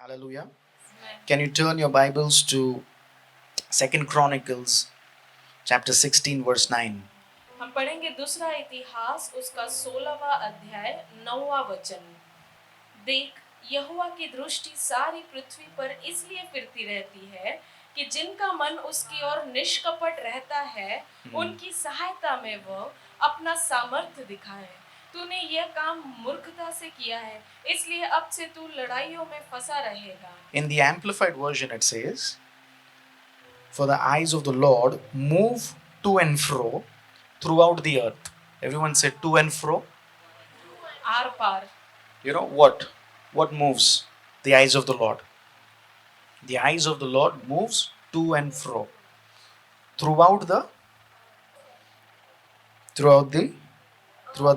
Hallelujah. Can you turn your Bibles to 2 Chronicles chapter 16 verse 9? हम पढ़ेंगे दूसरा इतिहास उसका 16वां अध्याय 9वां वचन। देख, यहोवा की दृष्टि सारी पृथ्वी पर इसलिए फिरती रहती है कि जिनका मन उसकी ओर निष्कपट रहता है, उनकी सहायता में वह अपना सामर्थ्य दिखाए। तूने यह काम मूर्खता से किया है, इसलिए अब से तू लड़ाइयों में फंसा रहेगा। In the Amplified Version it says, "For the eyes of the Lord move to and fro throughout the earth." Everyone said to and fro. आर पार। You know what? What moves? The eyes of the Lord. The eyes of the Lord moves to and fro throughout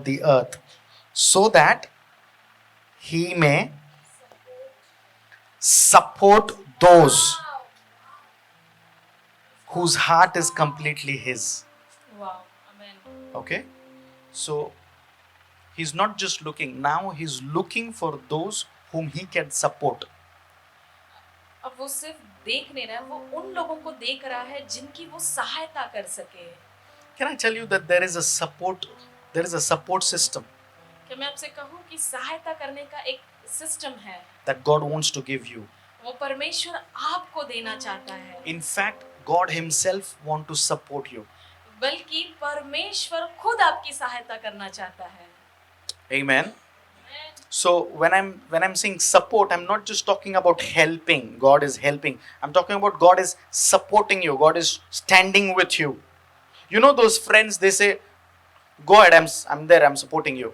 the earth, so that he may support those whose heart is completely his. वाह, आमेन। Okay? So he's not just looking, now he's looking for those whom he can support. अब वो सिर्फ देख नहीं रहा है, वो उन लोगों को देख रहा है जिनकी वो सहायता कर सके। Can I tell you that there is a support system क्या मैं आपसे कहूँ कि सहायता करने का एक सिस्टम है, that God wants to give you? वो परमेश्वर आपको देना चाहता है। In fact, God himself want to support you. बल्कि परमेश्वर खुद आपकी सहायता करना चाहता है। Amen. So when I'm saying support, I'm not just talking about helping. God is helping. I'm talking about God is supporting you. God is standing with you. You know those friends, they say, "Go ahead, I'm there, I'm supporting you."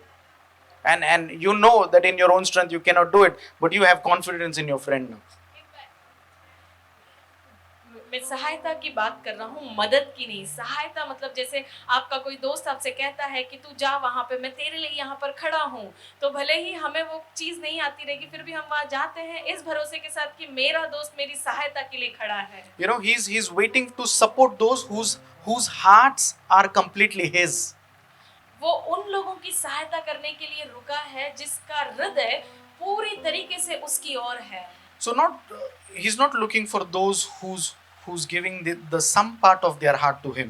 And you know that in your own strength you cannot do it, but you have confidence in your friend now. मैं सहायता की बात कर रहा हूँ, मदद की नहीं। सहायता मतलब जैसे आपका कोई दोस्त आपसे कहता है कि तू जा वहाँ पे, मैं तेरे लिए यहाँ पर खड़ा हूँ। तो भले ही हमें वो चीज़ नहीं आती रहेगी, फिर भी हम वहाँ जाते हैं इस भरोसे के साथ कि मेरा दोस्त मेरी सहायता के लिए खड़ा है। You know, he's waiting to support those whose hearts are completely his. वो उन लोगों की सहायता करने के लिए रुका है जिसका हृदय पूरी तरीके से उसकी ओर है। So he's not looking for those who's giving the some part of their heart to him.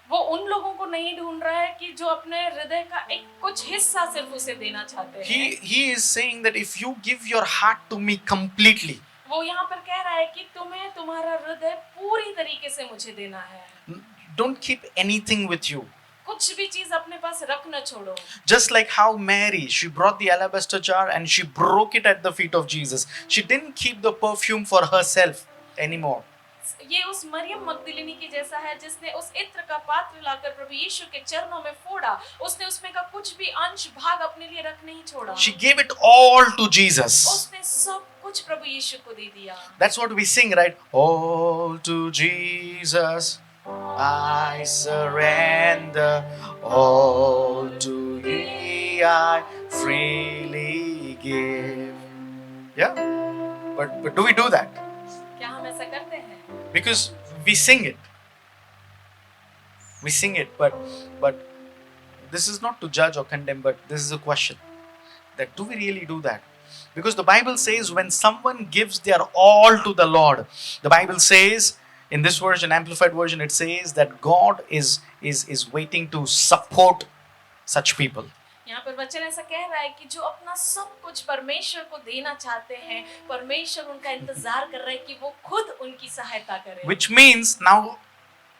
वो उन लोगों को नहीं ढूंढ रहा है कि जो अपने हृदय का एक कुछ हिस्सा सिर्फ उसे देना चाहते हैं। He is saying that if you give your heart to me completely, वो यहाँ पर कह रहा है कि तुम्हें तुम्हारा हृदय पूरी तरीके से मुझे देना है। don't keep anything with you. कुछ भी चीज अपने पास रख न छोड़ो। Just like how Mary, she brought the alabaster jar and she broke it at the feet of Jesus. She didn't keep the perfume for herself anymore. ये उस मरियम मगदलिनी की जैसा है जिसने उस इत्र का पात्र लाकर प्रभु यीशु के चरणों में फोड़ा। उसने उसमें का कुछ भी अंश भाग अपने लिए रख नहीं छोड़ा। She gave it all to Jesus. उसने सब कुछ प्रभु यीशु को दे दिया। That's what we sing, right? All to Jesus I surrender, all to Thee I freely give. Yeah? But do we do that? क्या हम ऐसा करते हैं? Because we sing it. We sing it, but this is not to judge or condemn, but this is a question. That do we really do that? Because the Bible says when someone gives their all to the Lord, the Bible says, in this version, Amplified Version, it says that God is waiting to support such people. यहाँ पर वचन ऐसा कह रहा है कि जो अपना सब कुछ परमेश्वर को देना चाहते हैं, परमेश्वर उनका इंतजार कर रहा है कि वो खुद उनकी सहायता करे। Which means now,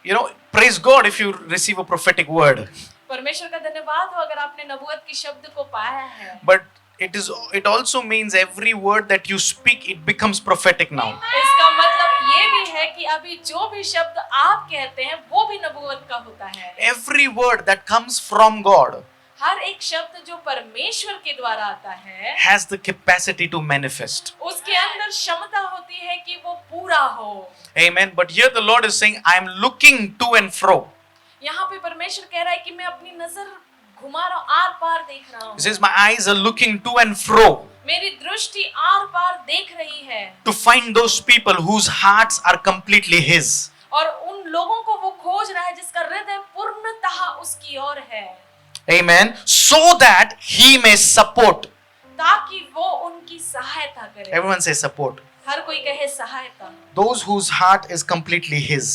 you know, praise God if you receive a prophetic word. परमेश्वर का धन्यवाद हो अगर आपने नबूवत की शब्द को पाया है। But it also means every word that you speak, it becomes prophetic now. इसका मतलब ये भी है कि अभी जो भी शब्द आप कहते हैं वो भी नबूवत का होता है। Every word that comes from God हर एक शब्द जो परमेश्वर के द्वारा आता है has the capacity to manifest. उसके अंदर क्षमता होती है कि वो पूरा हो। Amen. But here the Lord is saying, I am looking to and fro. यहाँ पे परमेश्वर कह रहा है कि मैं अपनी नजर घुमा रहा हूँ, आर पार देख रहा हूँ। He says, my eyes are looking to and fro मेरी दृष्टि आर पार देख रही है to find those people whose hearts are completely His. और उन लोगों को वो खोज रहा है जिसका हृदय पूर्णतः उसकी ओर है। Amen. So that He may support. ताकि वो उनकी सहायता करे। Everyone say support. हर कोई कहे सहायता। Those whose heart is completely His.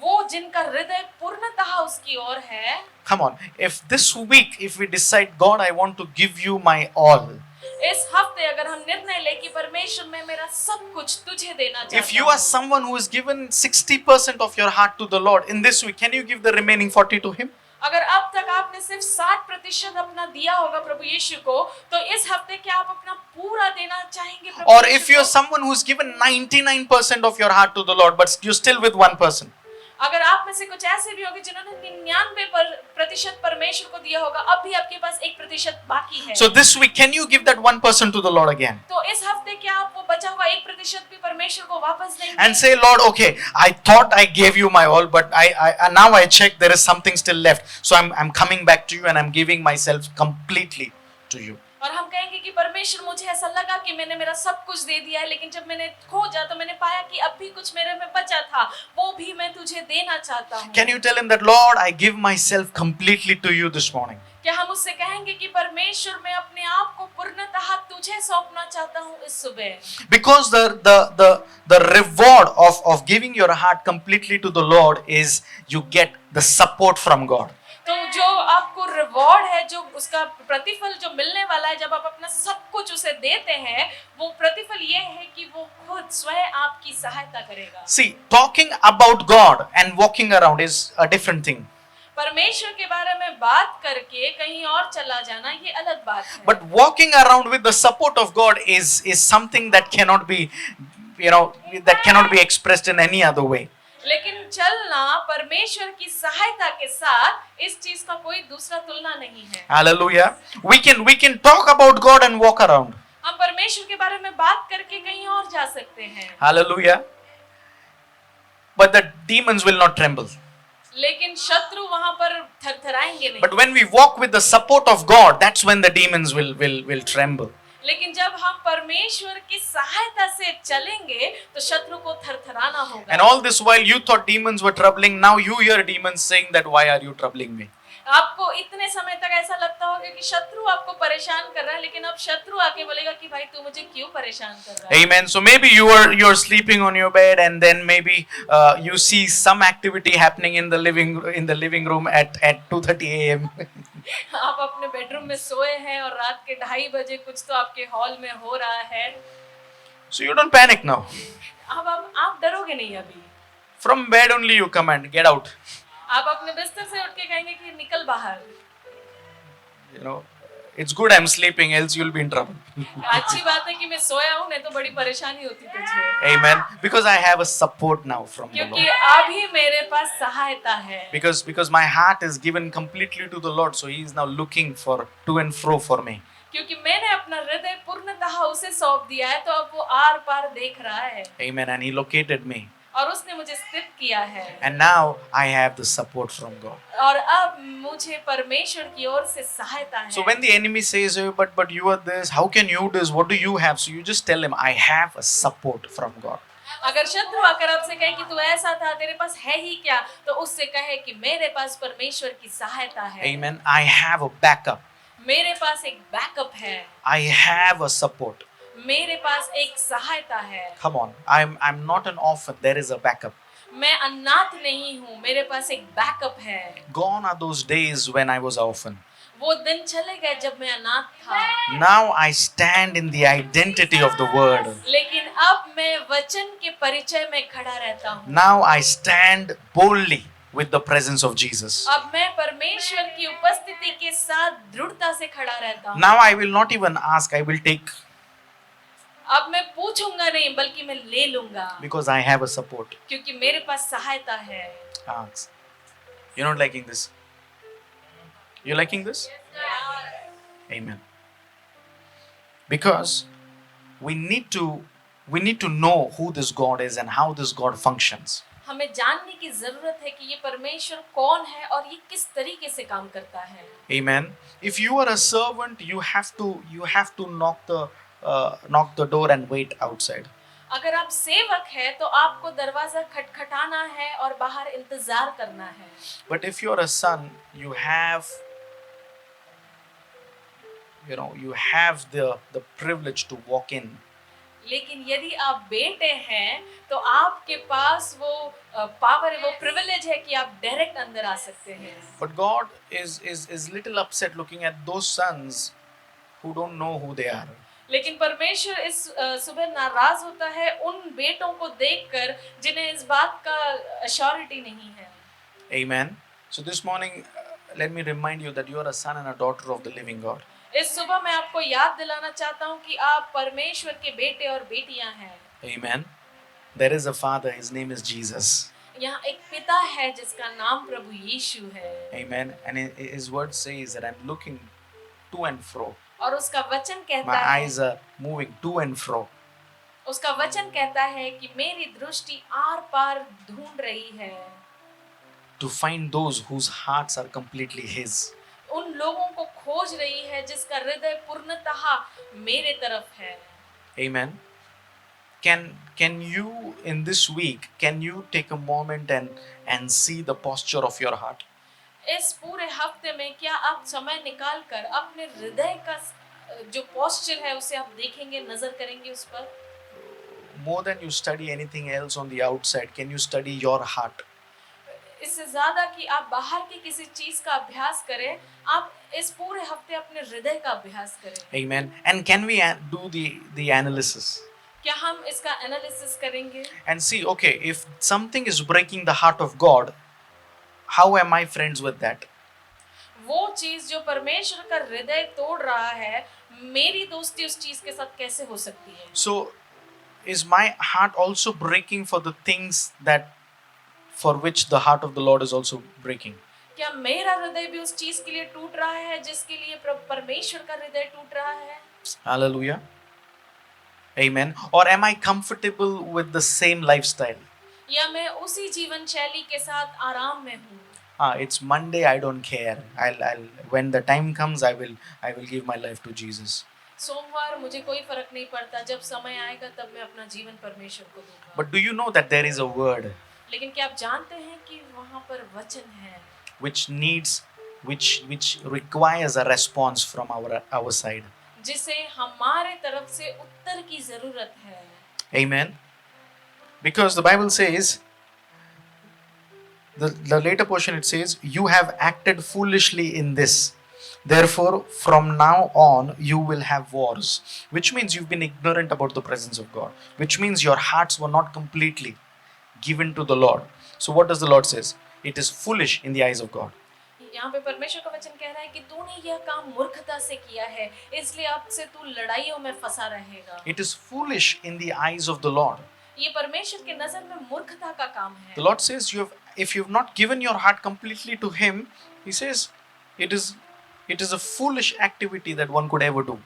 वो जिनका हृदय पूर्णतः उसकी ओर है। Come on, if this week, if we decide, God, I want to give you my all. इस हफ्ते अगर हम निर्णय ले कि परमेश्वर मैं मेरा सब कुछ तुझे देना चाहता If you are हूँ। someone who has given 60% of your heart to the Lord in this week, can you give the remaining 40 to Him? अगर अब तक आपने सिर्फ 60% अपना दिया होगा प्रभु यीशु को, तो इस हफ्ते क्या आप अपना पूरा देना चाहेंगे प्रभु Or यीशु if you're को? someone who's given 99% of your heart to the Lord, but you're still with 1%. अगर आप में से कुछ ऐसे भी होंगे जिन्होंने 99% परमेश्वर को दिया होगा, अब भी आपके पास 1% बाकी है। So this week, can you give that 1% to the Lord again? तो इस हफ्ते क्या आप वो बचा हुआ 1% भी परमेश्वर को वापस देंगे? And say, Lord, okay, I thought I gave you my all, but now I check there is something still left. So I'm coming back to you and I'm giving myself completely to you. और हम कहेंगे कि परमेश्वर मुझे ऐसा लगा कि मैंने मेरा सब कुछ दे दिया है, लेकिन जब मैंने खोजा तो मैंने पाया कि अब भी कुछ मेरे में बचा था, वो भी मैं तुझे देना चाहता हूँ। Can you tell him that, Lord, I give myself completely to you this morning? क्या हम उससे कहेंगे कि परमेश्वर मैं अपने आप को पूर्णतः तुझे सौंपना चाहता हूँ इस सुबह? Because the reward of giving your heart completely to the Lord is you get the support from God. तो जो आपको रिवॉर्ड है, जो उसका प्रतिफल जो मिलने वाला है जब आप अपना सब कुछ उसे देते हैं, वो प्रतिफल ये है कि वो खुद स्वयं आपकी सहायता करेगा। See, talking about God and walking around is a different thing. परमेश्वर के बारे में बात करके कहीं और चला जाना ये अलग बात है। But walking around with the support of God is something that cannot be, that cannot be expressed in any other way. लेकिन चलना परमेश्वर की सहायता के साथ इस चीज का कोई दूसरा तुलना नहीं है। Hallelujah. We can talk about God and walk around. हम परमेश्वर के बारे में बात करके कहीं और जा सकते हैं। Hallelujah. But the demons will not tremble. लेकिन शत्रु वहां पर थरथराएंगे नहीं। But when we walk with the support of God, that's when the demons will tremble. लेकिन जब हम परमेश्वर की सहायता से चलेंगे तो शत्रु को थरथराना होगा। And all this while you thought demons were troubling, now you hear demons saying that, why are you troubling me? आपको इतने समय तक ऐसा लगता होगा कि शत्रु आपको परेशान कर रहा है, लेकिन अब शत्रु आके बोलेगा कि भाई तू मुझे क्यों परेशान कर रहा है? Amen. So maybe you're sleeping on your bed and then maybe you see some activity happening in the living room at 2:30 a.m. आप अपने बेडरूम में सोए हैं और रात के 2:30 बजे कुछ तो आपके हॉल में हो रहा है। So you don't panic now. अब आप डरोगे नहीं अभी। From bed only you command, get out. आप अपने बिस्तर से उठ के कहेंगे कि निकल बाहर। It's good I'm sleeping, else you'll be in trouble. अच्छी बात है कि मैं सोया हूँ, नहीं तो बड़ी परेशानी होती तुझे। Amen. Because I have a support now from the क्योंकि Lord. अभी मेरे पास सहायता है। Because my heart is given completely to the Lord, so He is now looking for to and fro for me. क्योंकि मैंने अपना हृदय पूर्णतः उसे सौंप दिया है, तो अब वो आर पार देख रहा है। Amen. And He located me. और उसने मुझे स्थित किया है। And now I have the support from God. और अब मुझे परमेश्वर की ओर से सहायता है। So when the enemy says, oh, but you are this, how can you do this? What do you have? So you just tell him, I have a support from God. अगर शत्रु आकर आपसे कहे कि तू ऐसा था, तेरे पास है ही क्या, तो उससे कहे कि मेरे पास परमेश्वर की सहायता है। Amen. I have a backup. मेरे पास एक बैकअप है। I have a support. मेरे पास एक सहायता है। Come on. I'm not an orphan. There is a backup. मैं अनाथ नहीं हूँ, मेरे पास एक बैकअप है। Gone are those days when I was orphan. वो दिन चले गए जब मैं अनाथ था। Now I stand in the identity of the word. लेकिन अब मैं वचन के परिचय में खड़ा रहता हूँ। Now I stand boldly with the presence of Jesus. अब मैं परमेश्वर की उपस्थिति के साथ दृढ़ता से खड़ा रहता हूँ। Now I will not even ask. I will take. अब मैं पूछूंगा नहीं, बल्कि मैं ले लूंगा। Because I have a support. क्योंकि मेरे पास सहायता है। Ask. You're not liking this? You're liking this? Amen. Because we need to know who this God is and how this God functions. हमें जानने की जरूरत है कि ये परमेश्वर कौन है और ये किस तरीके से काम करता है। Amen. If you are a servant, you have to knock the door and wait outside. अगर आप सेवक हैं तो आपको दरवाजा खटखटाना है और बाहर इंतजार करना है। But if you are a son, you have the privilege to walk in. लेकिन यदि आप बेटे हैं तो आपके पास वो पावर, वो प्रिविलेज है कि आप डायरेक्ट अंदर आ सकते हैं. But God is little upset looking at those sons who don't know who they are. लेकिन परमेश्वर इस सुबह नाराज होता है उन बेटों को देखकर जिन्हें इस बात का अश्योरिटी नहीं है. Amen. So this morning, let me remind you that you are a son and a daughter of the living God. इस सुबह मैं आपको याद दिलाना चाहता हूँ कि आप परमेश्वर के बेटे और बेटियां हैं. Amen. There is a father, his name is Jesus. यहाँ एक पिता है जिसका नाम प्रभु यीशु है. Amen. And his word says that I'm looking to and fro. और उसका वचन My कहता है, eyes are moving to and fro. उसका वचन कहता है कि मेरी दृष्टि आर पार ढूंढ रही है. To find those whose hearts are completely his. उन लोगों को खोज रही है जिसका हृदय पूर्णतः मेरे तरफ है. Amen. Can you in this week, can you take a moment and see the posture of your heart? इस पूरे हफ्ते में क्या आप समय निकाल कर अपने हृदय का जो पोस्चर है उसे आप देखेंगे, नजर करेंगे उस पर? More than you study anything else on the outside, can you study your heart? इससे ज्यादा कि आप बाहर की किसी चीज का अभ्यास करें, आप इस पूरे हफ्ते अपने हृदय का अभ्यास करें. Amen. And can we do the analysis क्या हम इसका एनालिसिस करेंगे and see, okay, if something is breaking the heart of God, how am I friends with that? वो चीज जो परमेश्वर का हृदय तोड़ रहा है, मेरी दोस्ती उस चीज के साथ कैसे हो सकती है? So, is my heart also breaking for the things that for which the heart of the Lord is also breaking? क्या मेरा हृदय भी उस चीज के लिए टूट रहा है जिसके लिए परमेश्वर का हृदय टूट रहा है? Hallelujah. Amen. Or am I comfortable with the same lifestyle? या मैं उसी जीवन शैली के साथ आराम में हूँ? It's Monday, I don't care. I'll when the time comes, I will give my life to Jesus. सोमवार मुझे कोई फर्क नहीं पड़ता, जब समय आएगा तब मैं अपना जीवन परमेश्वर को दूंगा. But do you know that there is a word लेकिन क्या आप जानते हैं कि वहाँ पर वचन है which requires a response from our side? जिसे हमारे तरफ से उत्तर की जरूरत है. Amen. Because the Bible says, the later portion it says, you have acted foolishly in this. Therefore, from now on, you will have wars. Which means you've been ignorant about the presence of God. Which means your hearts were not completely given to the Lord. So what does the Lord says? It is foolish in the eyes of God. यहाँ पे परमेश्वर का वचन कह रहा है कि तूने यह काम मूर्खता से किया है, इसलिए अब से तू लड़ाइयों में फंसा रहेगा. It is foolish in the eyes of the Lord. ये परमेश्वर के नजर में मूर्खता का काम है. The Lord says, if you've not given your heart completely to Him, He says, it is a foolish activity that one could ever do.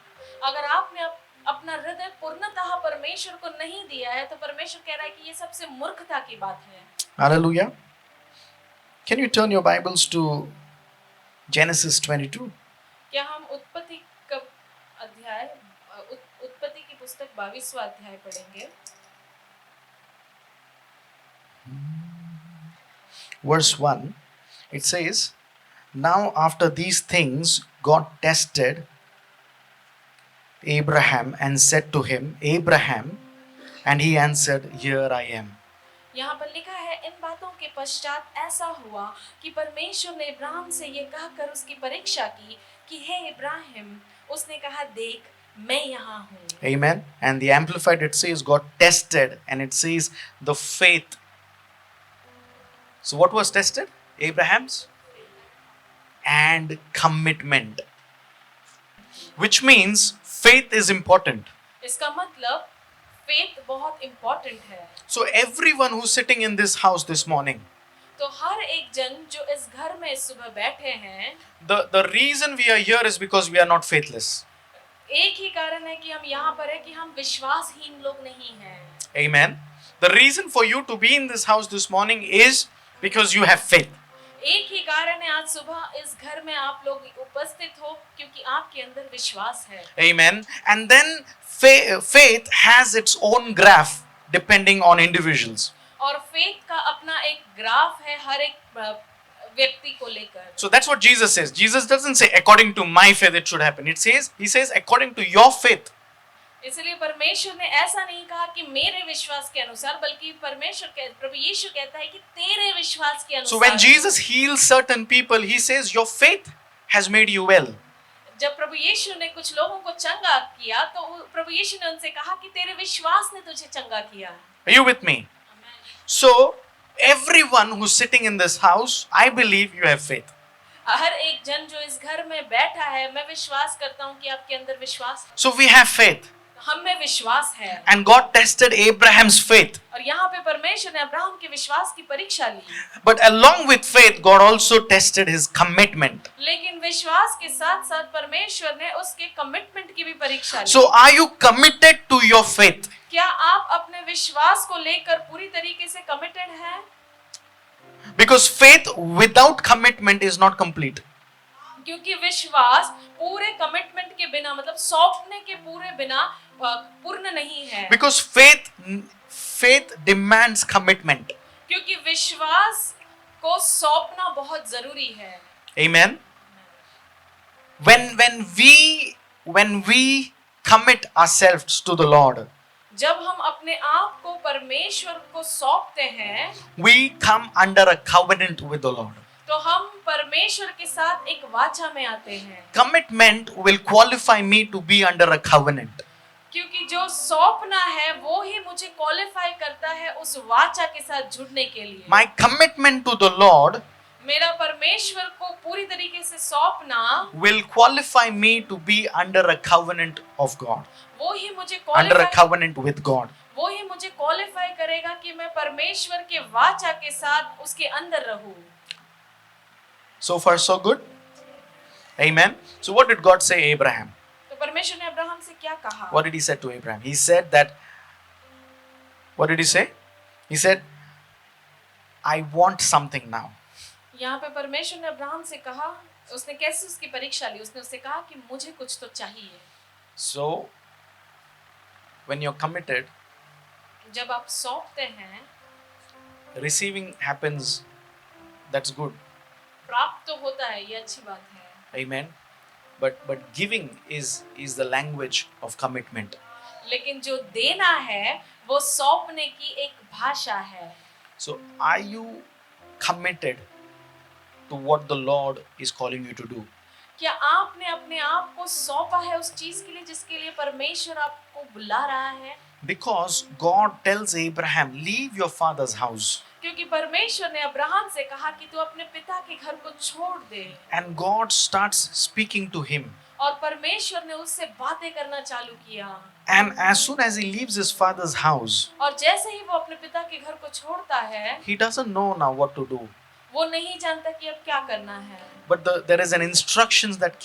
अगर आपने अपना हृदय पूर्णतः परमेश्वर को नहीं दिया है, तो परमेश्वर कह रहा है कि ये सबसे मूर्खता की बात है. Hallelujah. Can you turn your Bibles to Genesis 22? क्या हम उत्पत्ति का अध्याय, उत्पत्ति की पुस्तक 22वां अध्याय पढ़ेंगे? Verse 1, it says, now after these things God tested Abraham and said to him, Abraham, and he answered, here I am. यहाँ पर लिखा है, इन बातों के पश्चात ऐसा हुआ कि परमेश्वर ने इब्राहिम से ये कहकर उसकी परीक्षा की कि हे इब्राहिम, उसने कहा, देख मैं यहाँ हूँ. Amen. And the Amplified it says God tested, and it says the faith. So what was tested? Abraham's and commitment. Which means faith is important. इसका मतलब faith बहुत important है. So everyone who's sitting in this house this morning, तो हर एक जन जो इस घर में इस सुबह बैठे हैं, the reason we are here is because we are not faithless. एक ही कारण है कि हम यहाँ पर है कि हम विश्वासहीन लोग नहीं हैं. Amen. The reason for you to be in this house this morning is because you have faith. एक ही कारण है आज सुबह इस घर में आप लोग उपस्थित हो क्योंकि आपके अंदर विश्वास है. Amen. And then faith has its own graph depending on individuals. और फेथ का अपना एक ग्राफ है हर एक व्यक्ति को लेकर। So that's what Jesus says. Jesus doesn't say according to my faith it should happen. He says according to your faith. इसलिए परमेश्वर ने ऐसा नहीं कहा कि मेरे विश्वास के अनुसार, बल्कि प्रभु यीशु कहता है कि तेरे विश्वास के अनुसार। So when Jesus heals certain people, he says your faith has made you well. जब प्रभु यीशु ने कुछ लोगों को चंगा किया तो प्रभु यीशु ने उनसे कहा कि तेरे विश्वास ने तुझे चंगा किया। Are you with me? So everyone who's sitting in this house, I believe you have faith. हर एक जन जो इस घर में बैठा है, मैं विश्वास करता हूँ कि आपके अंदर विश्वास है। So we have faith. हम में विश्वास है। And God tested Abraham's faith. और यहाँ पे परमेश्वर ने अब्राहम के विश्वास की परीक्षा ली। But along with faith, God also tested his commitment. लेकिन विश्वास के साथ-साथ परमेश्वर ने उसके कमिटमेंट की भी परीक्षा ली। So are you committed to your faith? क्या आप अपने विश्वास को लेकर पूरी तरीके से कमिटेड हैं? Because faith without commitment is not complete. क्योंकि विश्वास पूरे कमिटमेंट के बिना, मतलब सौंपने के पूरे बिना पूर्ण नहीं है। Because faith demands commitment. क्योंकि विश्वास को सौंपना बहुत जरूरी है। Amen. When we commit ourselves to the Lord, जब हम अपने आप को परमेश्वर को सौंपते हैं, we come under a covenant with the Lord. तो हम परमेश्वर के साथ एक वाचा में आते हैं। Commitment will qualify me to be under a covenant. क्योंकि जो सौंपना है वो ही मुझे क्वालिफाई करता है उस वाचा के साथ जुड़ने के लिए। My commitment to the Lord मेरा परमेश्वर को पूरी तरीके से सौंपना will qualify me to be under a covenant of God. वो ही मुझे Under a covenant with God. वो ही मुझे क्वालिफाई करेगा कि मैं परमेश्वर के वाचा के साथ उसके अंदर रहूं। So far so good? Amen. So what did God say Abraham? तो परमेश्वर ने अब्राहम से क्या कहा? What did he say to Abraham? He said that, what did he say? He said, I want something now. यहाँ पे परमेश्वर ने अब्राहम से कहा, उसने कैसे उसकी परीक्षा ली? उसने उससे कहा कि मुझे कुछ तो चाहिए। So when you're committed, जब आप सौंपते हैं, receiving happens, that's good. प्राप्त तो होता है, ये अच्छी बात है। Amen. But giving is the language of commitment. लेकिन जो देना है वो सौंपने की एक भाषा है। So are you committed to what the Lord is calling you to do? क्या आपने अपने आप को सौंपा है उस चीज के लिए जिसके लिए परमेश्वर आपको बुला रहा है? Because God tells Abraham, leave your father's house. क्योंकि परमेश्वर ने अब्राहम से कहा कि तू अपने पिता के घर को छोड़ दे। And God starts speaking to him. और परमेश्वर ने उससे बातें करना चालू किया। And as soon as he leaves his father's house, और जैसे ही वो अपने पिता के घर को छोड़ता है, he doesn't know now what to do. वो नहीं जानता कि अब क्या करना है। But there is an instructions that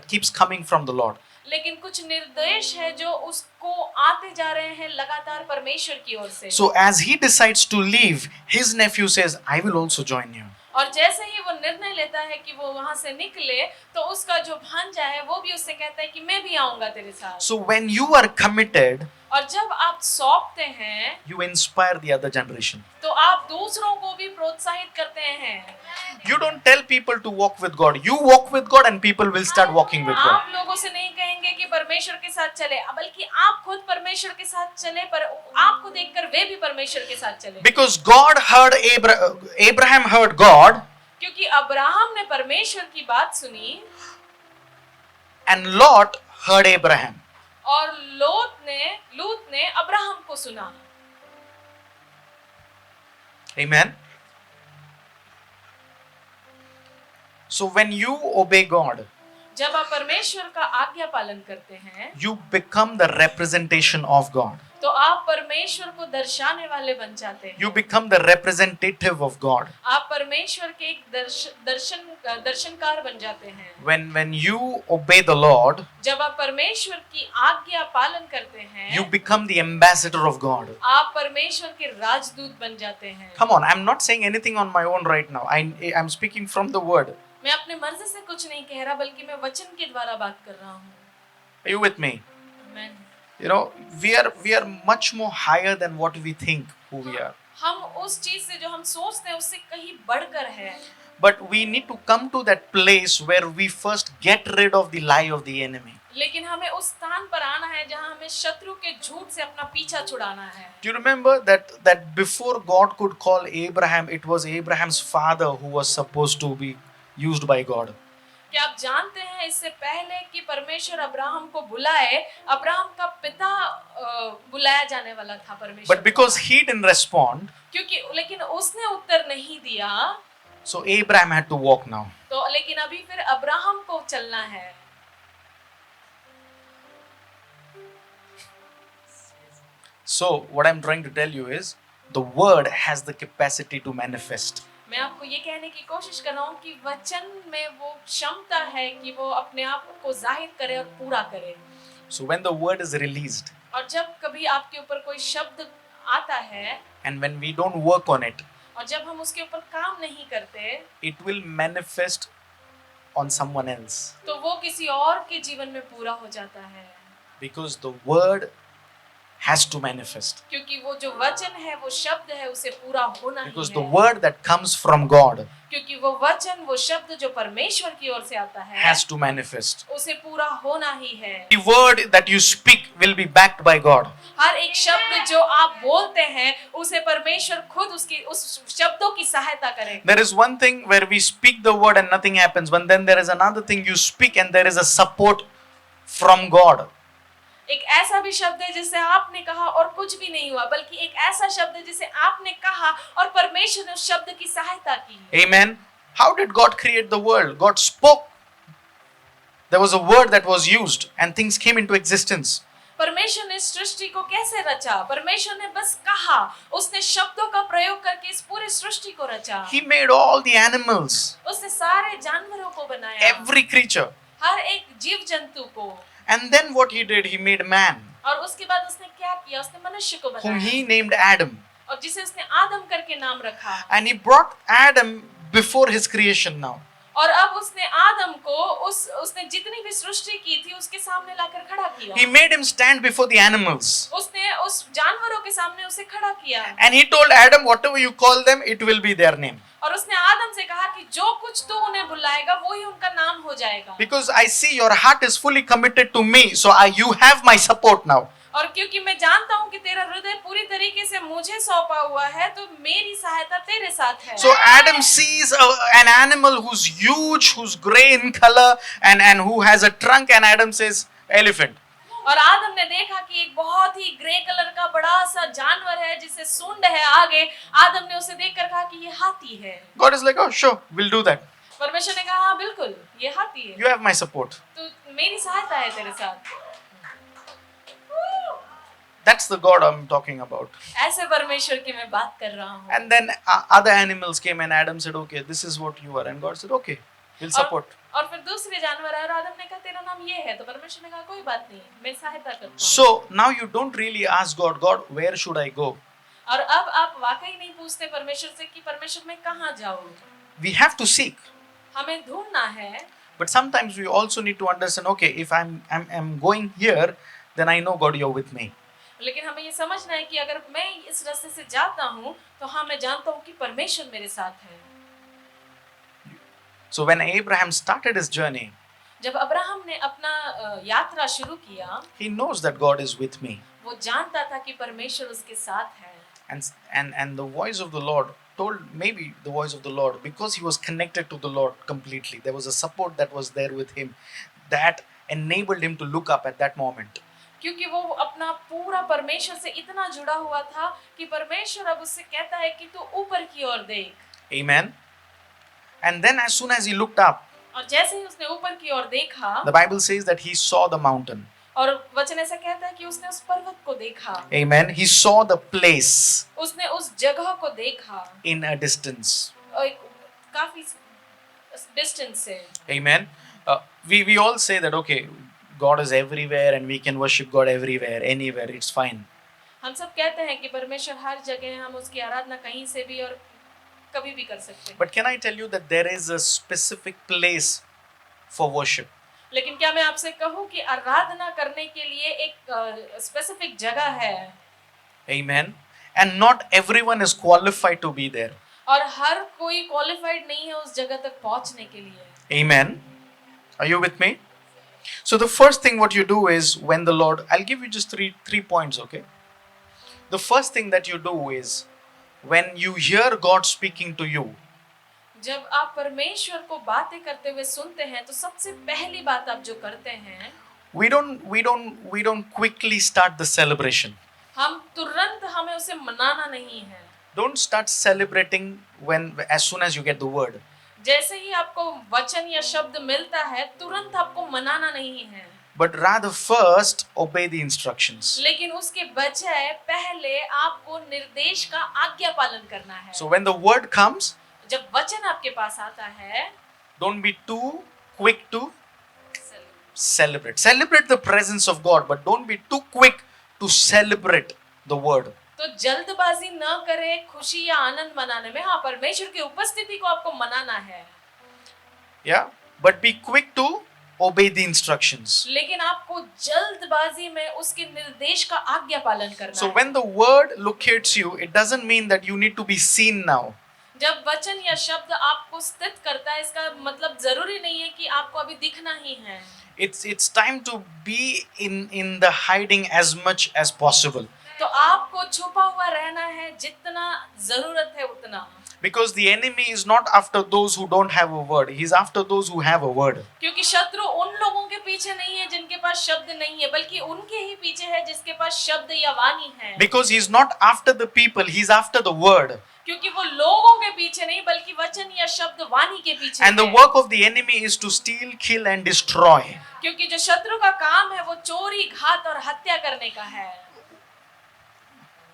keeps coming from the Lord. लेकिन कुछ निर्देश है जो उसको आते जा रहे हैं लगातार परमेश्वर की ओर से। So as he decides to leave, his nephew says, I will also join you. और जैसे ही वो निर्णय लेता है कि वो वहां से निकले, तो उसका जो भांजा है वो भी उससे कहता है कि मैं भी आऊंगा तेरे साथ। So when you are committed, और जब आप सौंपते हैं, you inspire the other generation. तो आप दूसरों को भी प्रोत्साहित करते हैं। You don't tell people to walk with God. You walk with God and people will start walking with God. आप लोगों से नहीं कहेंगे कि परमेश्वर के साथ चले, बल्कि आप खुद परमेश्वर के साथ चले, पर आपको देखकर वे भी परमेश्वर के साथ चले। Because God heard Abraham heard God. क्योंकि अब्राहम ने परमेश्वर की बात सुनी। And Lot heard Abraham. और लूत ने अब्राहम को सुना। Amen. So when you obey God, जब आप परमेश्वर का आज्ञा पालन करते हैं, you become the representation of God. तो आप परमेश्वर को दर्शाने वाले बन जाते हैं। You become the representative of God. आप परमेश्वर के एक दर्शनकार बन जाते हैं। When you obey the Lord, जब आप परमेश्वर की आज्ञा पालन करते हैं, you become the ambassador of God. आप परमेश्वर के राजदूत बन जाते हैं। Come on, I'm not saying anything on my own right now. I'm speaking from the word. मैं अपने मर्जी से कुछ नहीं कह रहा, बल्कि मैं वचन के द्वारा बात कर रहा हूँ। Are you with me? आमीन। You know, we are much more higher than what we think who we are. हम उस चीज से जो हम सोचते हैं उससे कहीं बढ़कर है। But we need to come to that place where we first get rid of the lie of the enemy. लेकिन हमें उस स्थान पर आना है जहां हमें शत्रु के झूठ से अपना पीछा छुड़ाना है. Do you remember that before God could call Abraham, it was Abraham's father who was supposed to be used by God. क्या आप जानते हैं इससे पहले कि परमेश्वर अब्राहम को बुलाए, अब्राहम का पिता बुलाया जाने वाला था परमेश्वर. But because he didn't respond, क्योंकि लेकिन उसने उत्तर नहीं दिया, so Abraham had to walk now. तो लेकिन अभी फिर अब्राहम को चलना है. So what I'm trying to tell you is the word has the capacity to manifest. मैं आपको ये कहने की कोशिश कर रहा हूँ कि वचन में वो क्षमता है कि वो अपने आप को जाहिर करे और पूरा करे. So when the word is released और जब कभी आपके ऊपर कोई शब्द आता है and when we don't work on it, और जब हम उसके ऊपर काम नहीं करते, it will manifest on someone else. तो वो किसी और के जीवन में पूरा हो जाता है. Because the word has to manifest. क्योंकि वो जो वचन है, वो शब्द है, उसे पूरा होना ही Because है. the word that comes from God क्योंकि वो वचन, वो शब्द जो परमेश्वर की ओर से आता है, has to manifest. उसे पूरा होना ही है. The word that you speak will be backed by God. हर एक शब्द जो आप बोलते हैं, उसे परमेश्वर खुद उस शब्दों की सहायता करेगा. There is one thing where we speak the word and nothing happens, but then there is another thing you speak and there is a support from God. एक ऐसा भी शब्द है जिसे आपने कहा और कुछ भी नहीं हुआ, बल्कि एक ऐसा शब्द है जिसे आपने कहा और परमेश्वर ने उस शब्द की सहायता की. Amen. How did God create the world? God spoke. There was a word that was used and things came into existence. परमेश्वर ने सृष्टि को कैसे रचा? परमेश्वर ने बस कहा, उसने शब्दों का प्रयोग करके इस पूरी सृष्टि को रचा. He made all the animals, उसने सारे जानवरों को बनाया, every creature. हर एक जीव जंतु को. And then what he did, he made man, और उसके बाद उसने क्या किया? उसने मनुष्य को whom बनाया he named Adam. और जिसे उसने आदम करके नाम रखा. And he brought Adam before his creation now. और अब उसने आदम को उसने जितनी भी सृष्टि की थी उसके सामने लाकर खड़ा किया. He made him stand before the animals. उसने उस जानवरों के सामने उसे खड़ा किया. And he told Adam, whatever you call them, it will be their name. और उसने आदम से कहा कि जो कुछ तू उन्हें बुलाएगा वो ही उनका नाम हो जाएगा. Because I see your heart is fully committed to me, so you have my support now. और क्योंकि मैं जानता हूँ कि तेरा हृदय पूरी तरीके से मुझे सौंपा हुआ है, तो मेरी सहायता तेरे साथ है. So Adam sees an animal who's huge, who's gray in color, and who has a trunk, and Adam says, elephant. और आदम ने देखा कि एक बहुत ही ग्रे कलर का बड़ा सा जानवर है जिसे सूंड है आगे. आदम ने उसे देखकर कहा कि ये हाथी है. God is like, oh sure, we'll do that. परमेश्वर ने कहा हाँ बिल्कुल, ये हाथी है. You have my support. तो मेरी सहायता है तेरे साथ. That's the God I'm talking about. ऐसे परमेश्वर की मैं बात कर रहा हूँ. And then other animals came and Adam said, okay, this is what you are. And God said, okay, we'll support. और फिर दूसरे जानवर आए और आदम ने कहा तेरा नाम ये है. तो परमेश्वर ने कहा कोई बात नहीं, मैं सहायता करता हूँ. So now you don't really ask God, God, where should I go? और अब आप वाकई नहीं पूछते परमेश्वर से कि परमेश्वर मैं कहाँ जाऊँ. We have to seek. हमें ढूंढना है. But sometimes we also need to understand, okay, if I'm going here, then I know God, you're with me. लेकिन हमें ये समझना है कि अगर मैं इस रास्ते से जाता हूँ तो हाँ मैं जानता हूँ कि परमेश्वर मेरे साथ है. So when Abraham started his journey, जब अब्राहम ने अपना यात्रा शुरू किया, he knows that God is with me. वो जानता था कि परमेश्वर उसके साथ है. And the voice of the Lord told, maybe the voice of the Lord, because he was connected to the Lord completely. There was a support that was there with him that enabled him to look up at that moment. क्योंकि वो अपना पूरा परमेश्वर से इतना जुड़ा हुआ था कि परमेश्वर अब उससे कहता है कि तू ऊपर की ओर देख. Amen. And then as soon as he looked up, और जैसे ही उसने ऊपर की ओर देखा, the Bible says that he saw the mountain. और वचन ऐसा कहता है कि उसने उस पर्वत को देखा. Amen. He saw the place उसने उस जगह को देखा in a distance. काफी डिस्टेंस से. Amen. We all say that, okay, God is everywhere and we can worship God everywhere, anywhere, it's fine. हम सब कहते हैं कि परमेश्वर हर जगह है, हम उसकी आराधना कहीं से भी और कभी भी कर सकते हैं. But can I tell you that there is a specific place for worship? लेकिन क्या मैं आपसे कहूँ कि आराधना करने के लिए एक स्पेसिफिक जगह है. Amen. And not everyone is qualified to be there. और हर कोई क्वालिफाइड नहीं है उस जगह तक पहुंचने के लिए। Amen. Are you with me? So the first thing what you do is when the Lord, I'll give you just three points, okay? The first thing that you do is when you hear God speaking to you, जब आप परमेश्वर को बातें करते हुए सुनते हैं तो सबसे पहली बात आप जो करते हैं, we don't quickly start the celebration. हम तुरंत हमें उसे मनाना नहीं है। Don't start celebrating when as soon as you get the word. जैसे ही आपको वचन या शब्द मिलता है तुरंत आपको मनाना नहीं है, But rather first obey the instructions. लेकिन उसके बजाय पहले आपको निर्देश का आज्ञा पालन करना है। So when the word comes, जब वचन आपके पास आता है, don't be too quick to celebrate. Celebrate the presence of God, but don't be too quick to celebrate the word. तो जल्दबाजी न करें खुशी या आनंद मनाने में। हाँ, परमेश्वर की उपस्थिति को आपको मनाना है, Yeah, but be quick to obey the instructions. लेकिन आपको जल्दबाजी में उसके निर्देश का आज्ञा पालन करना So है। when the word locates you, it doesn't mean that you need to be seen now. जब वचन या शब्द आपको स्थित करता है, इसका मतलब जरूरी नहीं है कि आपको अभी दिखना ही है। It's time to be in the hiding as much as possible. तो आपको छुपा हुआ रहना है, जितना जरूरत है उतना। Because the enemy is not after those who don't have a word. He's after those who have a word. क्योंकि शत्रु उन लोगों के पीछे नहीं है जिनके पास शब्द नहीं है, बल्कि उनके ही पीछे है जिसके पास शब्द या वाणी है। Because he's not after the people, he's after the word. क्योंकि वो लोगों के पीछे नहीं बल्कि वचन या शब्द वाणी के पीछे And the है। work of the enemy is to steal, kill and destroy. क्योंकि जो शत्रु का काम है वो चोरी, घात और हत्या करने का है।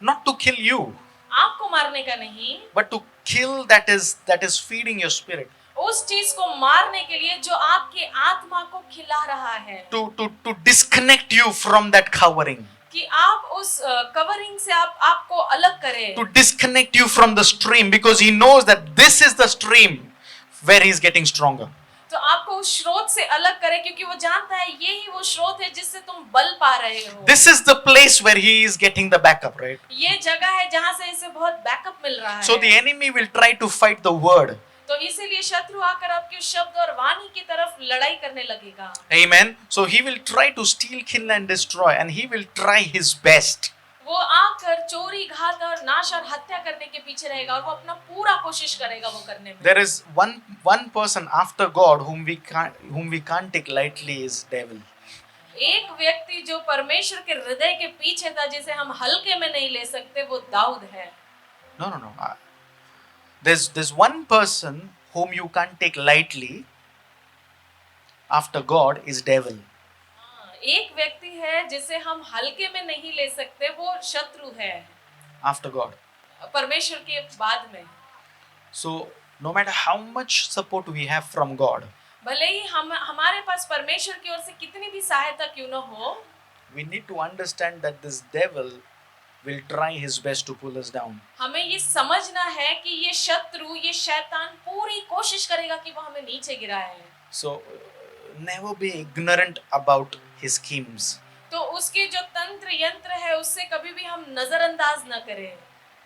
Not to kill you, आपको मारने का नहीं, but to kill that is feeding your spirit. उस चीज को मारने के लिए जो आपकी आत्मा को खिला रहा है। To disconnect you from that covering. कि आप उस कवरिंग से आपको अलग करें। To disconnect you from the stream, because he knows that this is the stream where he's getting stronger. तो आपको उस स्रोत से अलग करे, क्योंकि वो जानता है यही वो स्रोत है जिससे तुम बल पा रहे हो। This is the place where he is getting the backup, right? ये जगह है जहाँ से इसे बहुत बैकअप मिल रहा है। So the enemy will try to fight the word. तो इसीलिए शत्रु आकर आपके उस शब्द और वाणी की तरफ लड़ाई करने लगेगा। Amen. So he will try to steal, kill and destroy, and he will try his best. वो आकर चोरी, घात और नाश और हत्या करने के पीछे रहेगा और वो अपना पूरा कोशिश करेगा वो करने में। There is one person after God whom we can't take lightly is devil. एक व्यक्ति जो परमेश्वर के हृदय के पीछे था, जिसे हम हल्के में नहीं ले सकते, वो दाऊद है। No. There's one person whom you can't take lightly after God is devil. एक व्यक्ति है जिसे हम हल्के में नहीं ले सकते, वो शत्रु है After God. परमेश्वर के बाद में। So no matter how much support we have from God, भले ही हमारे पास परमेश्वर की ओर से कितनी भी सहायता क्यों न हो, we need to understand that this devil will try his best to pull us down. हमें ये समझना है कि ये शत्रु, ये शैतान पूरी कोशिश करेगा कि वो हमें नीचे गिराए। So never be ignorant about his schemes. तो उसके जो तंत्र यंत्र है उससे कभी भी हम नजरअंदाज न करें।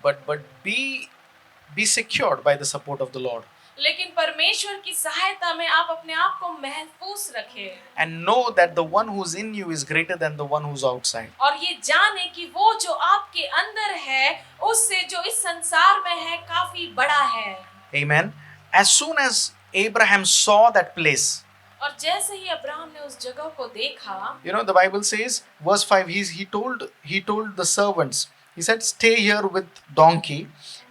But be secured by the support of the Lord. लेकिन परमेश्वर की सहायता में आप अपने आप को महफूज रखें। And know that the one who's in you is greater than the one who's outside. और ये जाने कि वो जो आपके अंदर है उससे जो इस संसार में है काफी बड़ा है। Amen. As soon as Abraham saw that place, और जैसे ही अब्राहम ने उस जगह को देखा, you know the Bible says, verse 5, he told the servants, he said, stay here with donkey.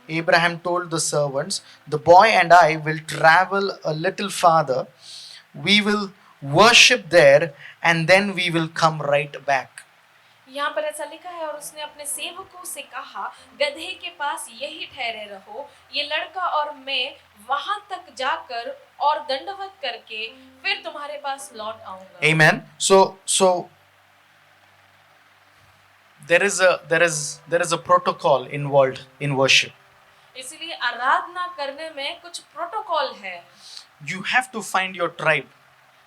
Abraham told the servants, the boy and I will travel a little farther. We will worship there and then we will come right back. यहाँ पर ऐसा लिखा है, और उसने अपने सेवकों से कहा, गधे के पास यही ठहरे रहो, ये लड़का और मैं वहां तक जाकर और दंडवत करके फिर तुम्हारे पास लौट आऊंगा। Amen. So there is a protocol involved in worship. इसलिए आराधना करने में कुछ प्रोटोकॉल है। You have to find your tribe.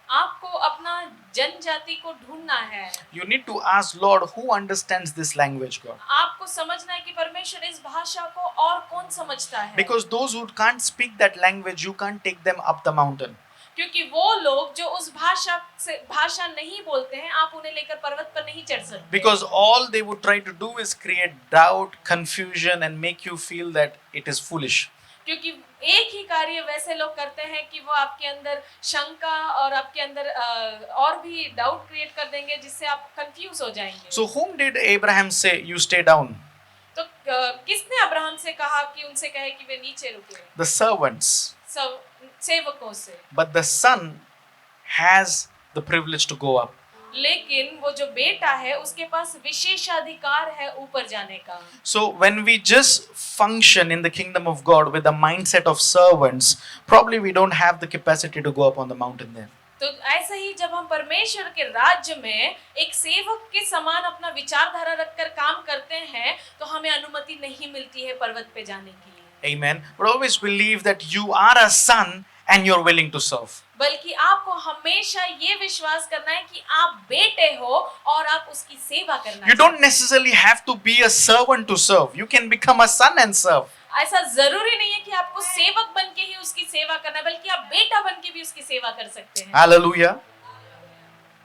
आपको अपना जनजाति को ढूंढना है। You need to ask Lord, who understands this language, God? आपको समझना है कि परमेश्वर इस भाषा को और कौन समझता है। Because those who can't speak that language, you can't take them up the mountain. क्योंकि वो लोग जो उस भाषा नहीं बोलते हैं, आप उन्हें लेकर पर्वत पर नहीं चढ़ सकते। Because all they would try to do is create doubt, confusion, and make you feel that it is foolish. क्योंकि एक ही कार्य वैसे लोग करते हैं कि वो आपके अंदर शंका और आपके अंदर और भी डाउट क्रिएट कर देंगे, जिससे आप कंफ्यूज हो जाएंगे। So whom did Abraham say, you stay down? तो किसने अब्राहम से कहा कि उनसे कहे कि वे नीचे रुके? The servants. सेवकों से। But the son has the privilege to go up. लेकिन वो जो बेटा है उसके पास विशेषाधिकार है ऊपर जाने का। So when we just function in the kingdom of God with the mindset of servants, probably we don't have the capacity to go up on the mountain there. तो ऐसे ही जब हम परमेश्वर के राज्य में एक सेवक के समान अपना विचारधारा रखकर काम करते हैं, तो हमें अनुमति नहीं मिलती है पर्वत पे जाने की। Amen. But always believe that you are a son and you're willing to serve. बल्कि आपको हमेशा ये विश्वास करना है कि आप बेटे हो और आप उसकी सेवा करना। You don't necessarily have to be a servant to serve. You can become a son and serve. ऐसा जरूरी नहीं है कि आपको सेवक बनके ही उसकी सेवा करना है, बल्कि आप बेटा बनके भी उसकी सेवा कर सकते हैं। Hallelujah.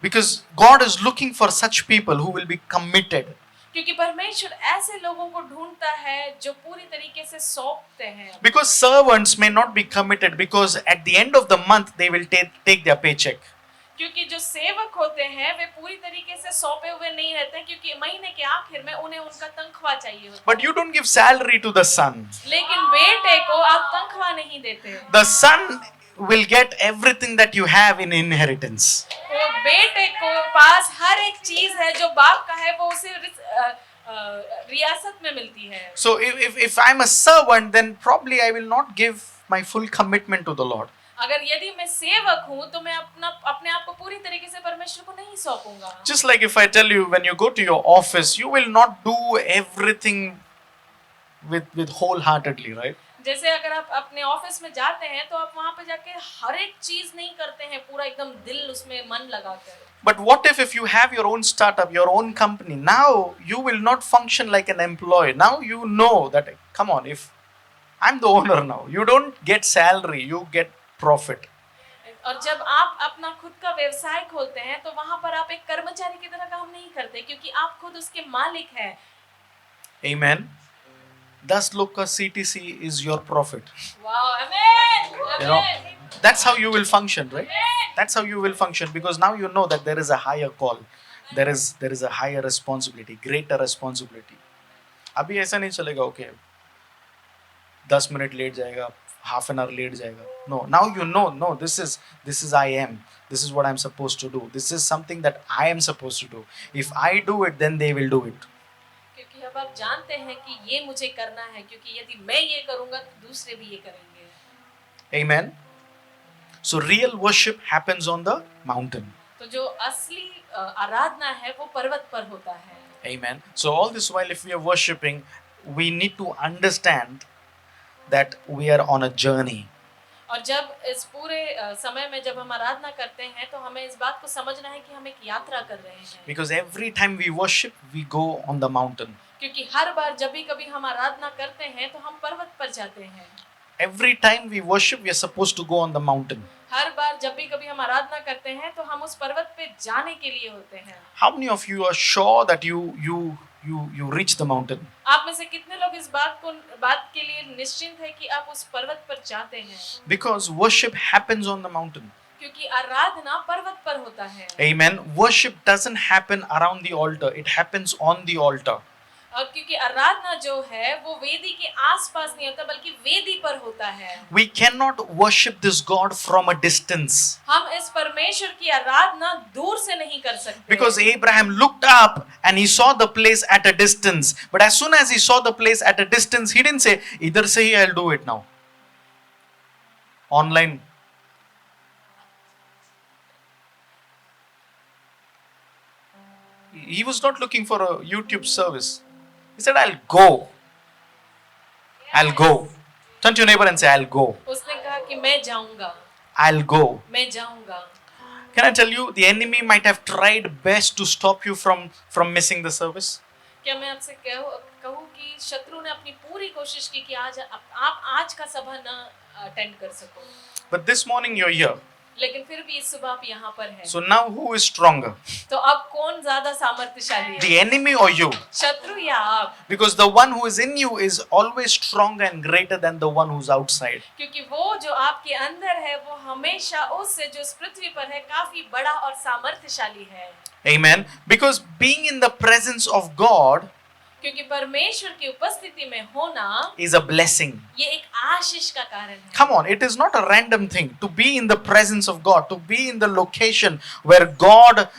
Because God is looking for such people who will be committed. क्योंकि परमेश्वर ऐसे लोगों को ढूंढता है जो पूरी तरीके से सौंपते हैं। Because servants may not be committed because at the end of the month they will take their paycheck. क्योंकि जो सेवक होते हैं वे पूरी तरीके से सौंपे हुए नहीं रहते हैं, क्योंकि महीने के आखिर में उन्हें उनका तनख्वाह चाहिए होता है। But you don't give salary to the son. लेकिन बेटे को आप तनख्वाह नहीं देते। The son will get everything that you have in inheritance. तो बेटे को पास हर एक चीज है जो बाप का है, वो उसे रियासत में मिलती है। So if I'm a servant, then probably I will not give my full commitment to the Lord. अगर यदि मैं सेवक हूँ तो मैं अपने आप को पूरी तरीके से परमेश्वर को नहीं सौंपूंगा। Just like if I tell you, when you go to your office, you will not do everything with wholeheartedly, right? जैसे अगर आप अपने ऑफिस में जाते हैं तो आप वहां पे जाके हर एक चीज नहीं करते हैं पूरा एकदम दिल उसमें मन लगाकर। But what if you have your own startup, your own company? Now you will not function like an employee. Now you know that, come on, if I'm the owner now, you don't get salary, you get profit. और जब आप अपना खुद का व्यवसाय खोलते हैं तो वहां पर आप एक कर्मचारी की तरह काम नहीं करते, क्योंकि आप खुद उसके मालिक हैं। Amen. 10 लोग का CTC is your profit. Wow, amen. You know, that's how you will function, right? That's how you will function, because now you know that there is a higher call, there is a higher responsibility, greater responsibility. अभी ऐसा नहीं चलेगा, okay, 10 minute late जाएगा, half an hour late जाएगा. No, now you know, no, this is I am. This is what I'm supposed to do. This is something that I am supposed to do. If I do it, then they will do it. क्योंकि अब आप जानते हैं कि ये मुझे करना है, क्योंकि यदि मैं ये करूंगा तो दूसरे भी ये करेंगे। Amen. So real worship happens on the mountain. तो जो असली आराधना है वो पर्वत पर होता है। Amen. So all this while, if we are worshiping, we need to understand that we are on a journey. और जब इस पूरे समय में जब हम आराधना करते हैं तो हमें इस बात को समझना है कि हम एक यात्रा कर रहे हैं। Because every time we worship, we go on the mountain. क्योंकि हर बार जब भी कभी हम आराधना करते हैं तो हम पर्वत पर जाते हैं। Every time we worship, we are supposed to go on the mountain. हर बार जब भी कभी हम आराधना करते हैं तो हम उस पर्वत पे जाने के लिए होते हैं। How many of you are sure that you reach the mountain? आप में से कितने लोग इस बात के लिए निश्चिंत है कि आप उस पर्वत पर जाते हैं? Because worship happens on the mountain. क्योंकि आराधना पर्वत पर होता है। Amen. Worship doesn't happen around the altar. It happens on the altar. और क्योंकि आराधना जो है वो वेदी के आसपास नहीं होता बल्कि वेदी पर होता है। We cannot worship this God from a distance. हम इस परमेश्वर की आराधना दूर से नहीं कर सकते। Because Abraham looked up and he saw the place at a distance. But as soon as he saw the place at a distance, he didn't say, "Idhar se hi I'll do it now." Online. He was not looking for a YouTube service. He said, "I'll go. I'll go." Turn to your neighbor and say, "I'll go. उसने कहा कि मैं जाऊंगा। I'll go." मैं जाऊंगा। Can I tell you, the enemy might have tried best to stop you from missing the service. क्या मैं आपसे कहूँ कि शत्रु ने अपनी पूरी कोशिश की कि आप आज का सभा न अटेंड कर सको, But this morning you're here. लेकिन फिर भी इस सुबह आप यहाँ पर हैं। So now who is stronger? तो अब कौन ज्यादा सामर्थ्यशाली है, The enemy or you? शत्रु या आप? Because the one who is in you is always stronger and greater than the one who's outside. क्योंकि वो जो आपके अंदर है वो हमेशा उससे जो इस पृथ्वी पर है काफी बड़ा और सामर्थ्यशाली है। Amen. Because being in the presence of God क्योंकि परमेश्वर की उपस्थिति में होना is a blessing. ये एक आशीष का कारण है। Come on, it is not a random thing to be in the presence of God, to be in the location where God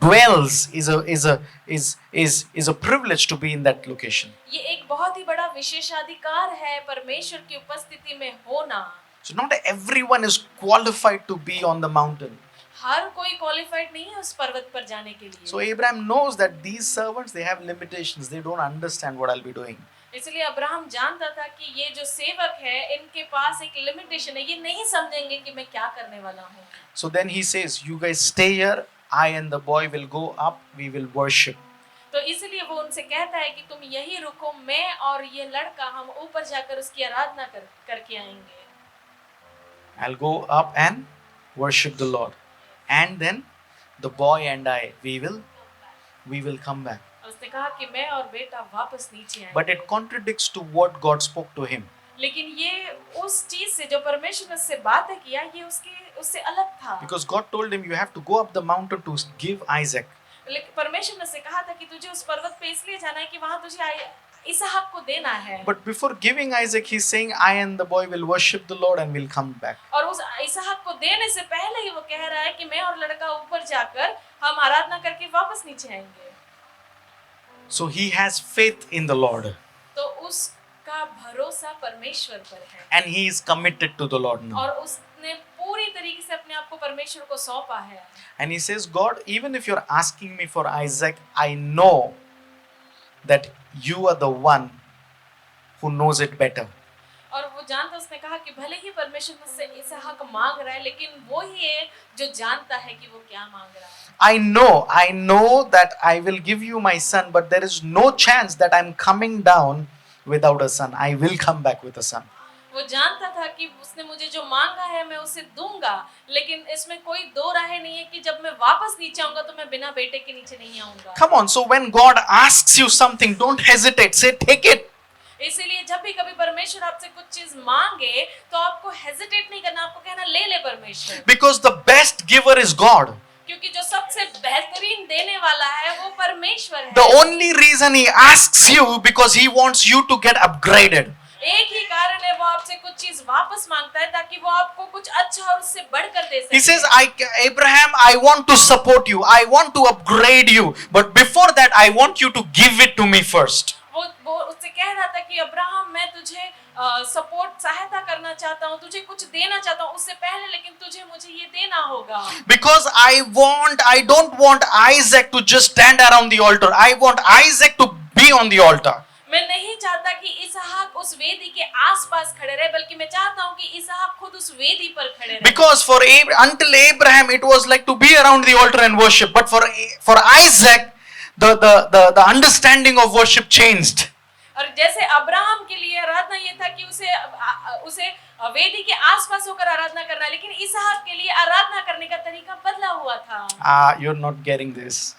dwells is a privilege to be in that location. ये एक बहुत ही बड़ा विशेषाधिकार है परमेश्वर की उपस्थिति में होना। So not everyone is qualified to be on the mountain. हर कोई क्वालिफाइड नहीं है उस पर्वत पर जाने के लिए। So Abraham knows that these servants, they have limitations. They don't understand what I'll be doing. इसलिए अब्राहम जानता था कि ये जो सेवक है इनके पास एक लिमिटेशन है, ये नहीं समझेंगे कि मैं क्या करने वाला हूँ। So then he says, you guys stay here. I and the boy will go up. We will worship. तो इसलिए वो उनसे कहता है कि तुम यही रुको, मैं और ये लड़का हम ऊपर जाकर उसकी आराधना करके आएंगे। I'll go up and worship the Lord. And then the boy and I, we will come back. उसने कहा कि मैं और बेटा वापस नीचे आएंगे। But it contradicts to what God spoke to him. लेकिन ये उस चीज से जो परमेश्वर ने उससे बातें किया, ये उससे अलग था। Because God told him, you have to go up the mountain to give Isaac. लेकिन परमेश्वर ने उससे कहा था कि तुझे उस पर्वत पे इसलिए जाना है कि वहां तुझे इसहाक को देना है। But before giving Isaac, he's saying, I and the boy will worship the Lord and will come back. और उस इसहाक को देने से पहले ही वो कह रहा है कि मैं और लड़का ऊपर जाकर हम आराधना करके वापस नीचे आएंगे। So he has faith in the Lord. तो उसका भरोसा परमेश्वर पर है। And he is committed to the Lord now. और उसने पूरी तरीके से अपने आप को परमेश्वर को सौंपा है। And he says, God, even if you're asking me for Isaac, I know that you are the one who knows it better. और वो जानता, उसने कहा कि भले ही परमेश्वर मुझसे इसहाक मांग रहा है, लेकिन वो ही है जो जानता है कि वो क्या मांग रहा है। I know that I will give you my son, but there is no chance that I'm coming down without a son. I will come back with a son. वो जानता था कि उसने मुझे जो मांगा है मैं उसे दूंगा, लेकिन इसमें कोई दो राहें नहीं है कि जब मैं वापस नीचे आऊंगा तो मैं बिना बेटे के नीचे नहीं आऊंगा। Come on, so when God asks you something, don't hesitate. Say, take it. इसीलिए जब भी कभी परमेश्वर आपसे कुछ चीज मांगे तो आपको हेजिटेट नहीं करना, आपको कहना ले ले परमेश्वर। Because the best giver is God. क्योंकि जो सबसे बेहतरीन देने वाला है वो परमेश्वर है। The only reason he asks you because he wants you to get upgraded. एक ही कारण है, वो आपसे कुछ चीज वापस मांगता है ताकि वो आपको कुछ अच्छा और उससे बढ़कर दे सके। He says, Abraham, I want to support you. I want to upgrade you. But before that, I want you to give it to me first. वो उससे कह रहा था कि अब्राहम, मैं तुझे सपोर्ट सहायता करना चाहता हूँ, तुझे कुछ देना चाहता हूँ उससे पहले, लेकिन तुझे मुझे ये देना होगा। Because I don't want Isaac to just stand around the altar. I want Isaac to be on the altar. मैं नहीं चाहता कि इसहाक उस वेदी के आसपास खड़े रहे, बल्कि मैं चाहता हूँ कि इसहाक खुद उस वेदी पर खड़े रहे। Because until Abraham, it was like to be around the altar and worship. But for Isaac, the understanding of worship changed. और जैसे अब्राहम के लिए आराधना ये था कि उसे वेदी के आसपास होकर आराधना करना, लेकिन इसहाक के लिए आराधना करने का तरीका बदला हुआ था। You're not getting this.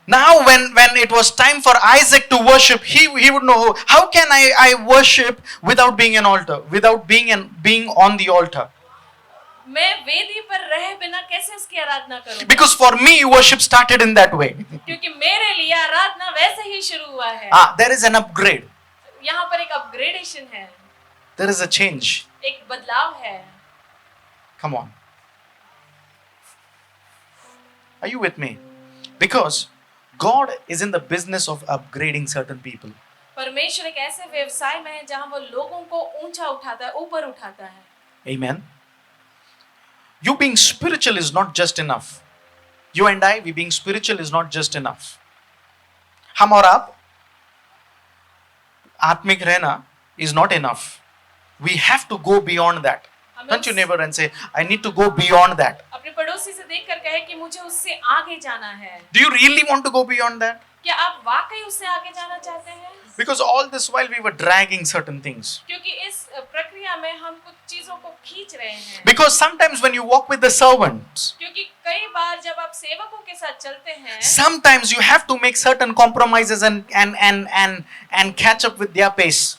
Now when it was time for Isaac to worship, he would know, how can I worship without being an altar, without being on the altar? मैं वेदी पर रहे बिना कैसे उसकी आराधना करूं? Because for me, worship started in that way. क्योंकि मेरे लिए आराधना वैसे ही शुरू हुआ है। There is an upgrade. यहाँ पर एक अपग्रेडेशन है। There is a change. एक बदलाव है। Come on. Are you with me? Because God is in the business of upgrading certain people. परमेश्वर एक ऐसे व्यवसाय में है जहाँ वो लोगों को ऊंचा उठाता है, ऊपर उठाता है। Amen. You being spiritual is not just enough. You and I, we being spiritual is not just enough. हम और आप आत्मिक रहना is not enough. We have to go beyond that. Touch your neighbor and say, I need to go beyond that. अपने पड़ोसी पड़ोसी से देखकर कहे कि मुझे उससे आगे जाना है। Do you really want to go beyond that? क्या आप वाकई उससे आगे जाना चाहते हैं? Because all this while we were dragging certain things. क्योंकि इस प्रक्रिया में हम कुछ चीजों को खींच रहे हैं। Because sometimes when you walk with the servants, क्योंकि कई बार जब आप सेवकों के साथ चलते हैं, sometimes you have to make certain compromises and catch up with their pace.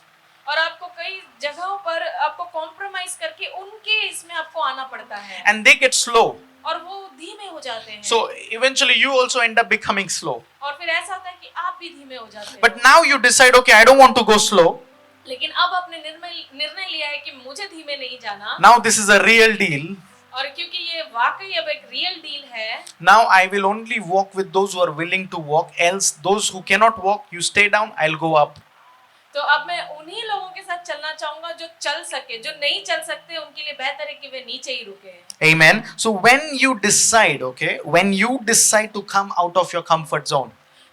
और आपको कई जगहों पर आपको कॉम्प्रोमाइज करके उनके इसमें आपको आना पड़ता है, And they get slow. और वो धीमे हो जाते हैं। So eventually you also end up becoming slow. और फिर ऐसा होता है कि आप भी धीमे हो जाते हैं। But now you decide, okay, I don't want to go slow. लेकिन अब आपने निर्णय लिया है कि मुझे धीमे नहीं जाना, Now this is a real deal. और क्योंकि ये वाकई अब एक रियल डील है, Now I will only walk with those who are willing to walk. Else those who cannot walk, you stay down, I'll go up. तो अब मैं उन्हीं लोगों के साथ चलना चाहूंगा जो चल सके, जो नहीं चल सकते उनके लिए बेहतर है कि वे नीचे ही रुके। Amen. So when you decide, okay, when you decide to come out of your comfort zone,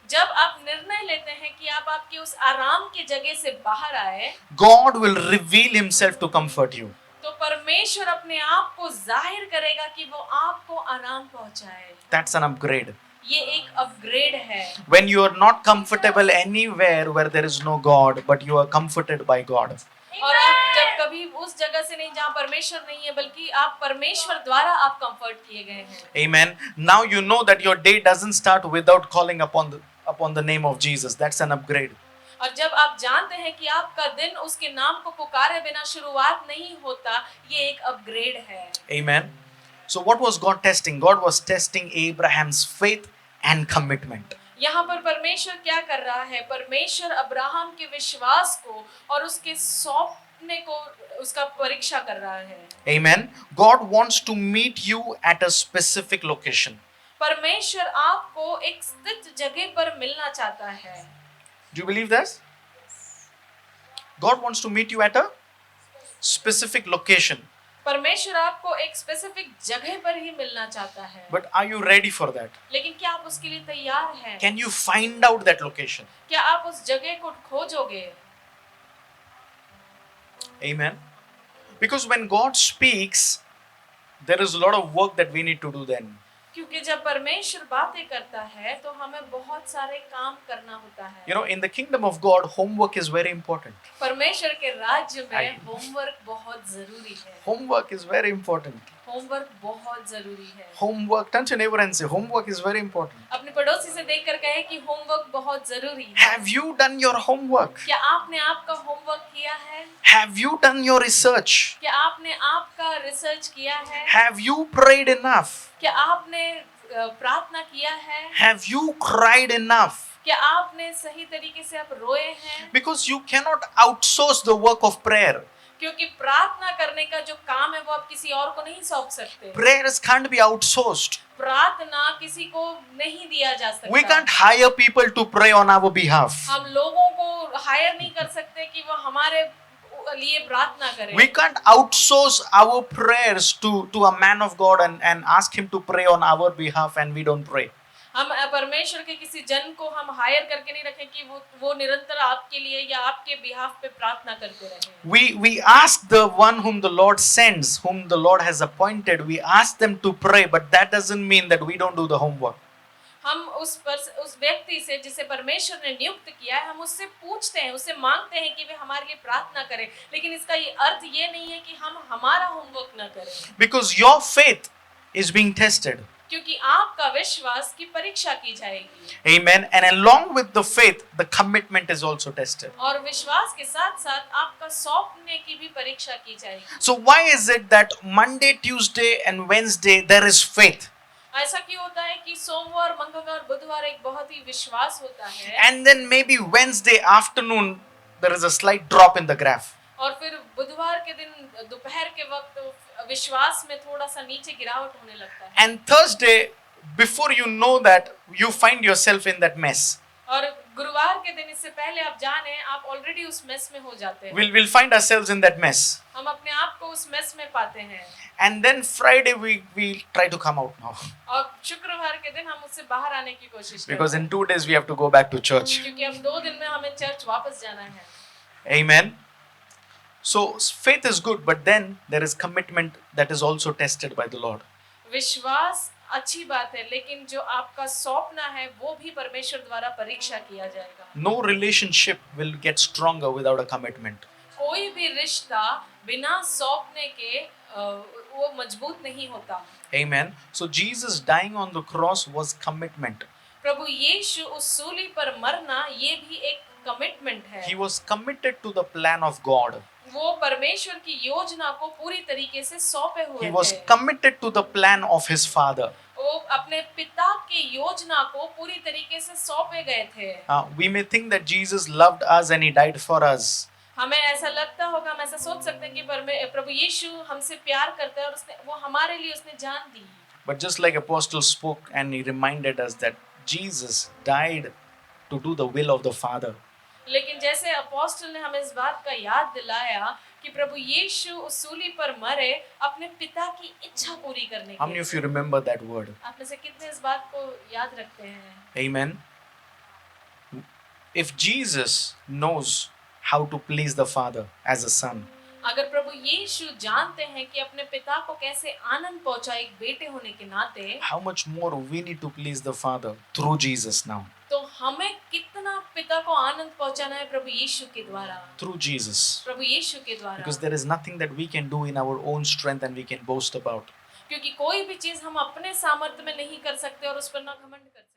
जब आप निर्णय लेते हैं कि आप आपके उस आराम की जगह से बाहर आए, God will reveal himself to comfort you. तो परमेश्वर अपने आप को जाहिर करेगा कि वो आपको आराम पहुंचाए। That's an upgrade. ये एक अपग्रेड है। When you are not comfortable anywhere where there is no God, but you are comforted by God. और आप जब कभी उस जगह से नहीं जहाँ परमेश्वर नहीं है, बल्कि आप परमेश्वर द्वारा आप कंफर्ट किए गए हैं। Amen. Now you know that your day doesn't start without calling upon the name of Jesus. That's an upgrade. और जब आप जानते हैं कि आपका दिन उसके नाम को पुकारे बिना शुरुआत नहीं होता, ये एक अपग्रेड है। Amen. So what was God testing? God was testing Abraham's faith and commitment. यहाँ पर परमेश्वर क्या कर रहा है? परमेश्वर अब्राहम के विश्वास को और उसके सौंपने को उसका परीक्षा कर रहा है। Amen. God wants to meet you at a specific location. परमेश्वर आपको एक स्थित जगह पर मिलना चाहता है। Do you believe this? God wants to meet you at a specific location. परमेश्वर आपको एक स्पेसिफिक जगह पर ही मिलना चाहता है। But are you ready for that? लेकिन क्या आप उसके लिए तैयार हैं? Can you find out that location? क्या आप उस जगह को खोजोगे? Amen. Because when God speaks, there is a lot of work that we need to do then. क्योंकि जब परमेश्वर बातें करता है तो हमें बहुत सारे काम करना होता है। You know, in the kingdom of God, homework is very important. परमेश्वर के राज्य में I- होमवर्क बहुत जरूरी है। Homework is very important. Homework बहुत जरूरी है। Homework, turn to your neighbor and say, homework is very important. अपने पड़ोसी से देखकर कहे कि होमवर्क बहुत जरूरी है। Have you done your homework? क्या आपने आपका होमवर्क किया है? Have you done your research? क्या आपने आपका रिसर्च किया है? Have you prayed enough? क्या आपने प्रार्थना किया है? Have you cried enough? क्या आपने सही तरीके से आप रोए हैं? Because you cannot outsource the work of prayer. क्योंकि प्रार्थना करने का जो काम है वो आप किसी और को नहीं सौंप सकते। Prayers can't be outsourced. प्रार्थना किसी को नहीं दिया जा सकता। We can't hire people to pray on our behalf. हम लोगों को हायर नहीं कर सकते कि वो हमारे लिए प्रार्थना करें। We can't outsource our prayers to a man of God and ask him to pray on our behalf and we don't pray. हम परमेश्वर के किसी जन को हम हायर करके नहीं रखें कि वो निरंतर आपके लिए या आपके बिहाफ पे प्रार्थना करते रहें। We ask the one whom the Lord sends, whom the Lord has appointed, we ask them to pray, but that doesn't mean that we don't do the homework. हम उस व्यक्ति से जिसे परमेश्वर ने नियुक्त किया है, हम उससे पूछते हैं, उससे मांगते हैं कि वे हमारे लिए प्रार्थना करें, लेकिन इसका ये अर्थ ये नहीं है कि हम हमारा होमवर्क न करें। Because your faith is being tested. क्योंकि आपका विश्वास की परीक्षा की जाएगी। Amen. And along with the faith, the commitment is also tested. और विश्वास के साथ-साथ आपका सौंपने की भी परीक्षा की जाएगी। So why is it that Monday, Tuesday and Wednesday there is faith? ऐसा क्यों होता है कि सोमवार, मंगलवार, बुधवार एक बहुत ही विश्वास होता है, And then maybe Wednesday afternoon there is a slight drop in the graph. और फिर बुधवार के दिन दोपहर के वक्त विश्वास में थोड़ा सा नीचे गिरावट होने लगता है। And Thursday, before you know that, you find yourself in that mess. और गुरुवार के दिन इससे पहले आप जाने आप ऑलरेडी उस मेस में हो जाते हैं। We'll find ourselves in that mess. हम अपने आप को उस मेस में पाते हैं। And then Friday we try to come out now. और शुक्रवार के दिन हम उससे बाहर आने की कोशिश करते Because हैं। in 2 days we have to go back to church. क्योंकि अब 2 दिन में हमें चर्च वापस जाना है। Amen. So faith is good, but then there is commitment that is also tested by the Lord. विश्वास अच्छी बात है, लेकिन जो आपका सौंपना है वो भी परमेश्वर द्वारा परीक्षा किया जाएगा। No relationship will get stronger without a commitment. कोई भी रिश्ता बिना सौंपने के वो मजबूत नहीं होता। Amen. So Jesus dying on the cross was commitment. प्रभु यीशु उस सूली पर मरना ये भी एक कमिटमेंट है। He was committed to the plan of God. वो परमेश्वर की योजना को पूरी तरीके से सौंपे हुए He was थे। committed to the plan of his Father. वो अपने पिता की योजना को पूरी तरीके से सौंपे गए थे। We may think that Jesus loved us and he died for us. हमें ऐसा लगता होगा, हम ऐसा सोच सकते हैं कि प्रभु यीशु हमसे प्यार करता है और वो हमारे लिए उसने जान दी। But just like Apostle spoke and he reminded us that Jesus died to do the will of the Father. लेकिन जैसे अपोस्टल ने हमें इस बात का याद दिलाया कि प्रभु यीशु उस सूली पर मरे अपने पिता की इच्छा पूरी करने How many के of you remember that word? आप में से कितने इस बात को याद रखते हैं? Amen. If Jesus knows how to please the Father as a son, अगर प्रभु यीशु जानते हैं कि अपने पिता को कैसे आनंद पहुंचाए एक बेटे होने के नाते, how much more we need to please the Father through Jesus now. तो हमें कितना पिता को आनंद पहुंचाना है प्रभु यीशु के द्वारा, Through Jesus. प्रभु यीशु के द्वारा। Because there is nothing that we can do in our own strength and we can boast about. क्योंकि कोई भी चीज हम अपने सामर्थ्य में नहीं कर सकते और उस पर ना घमंड कर सकते।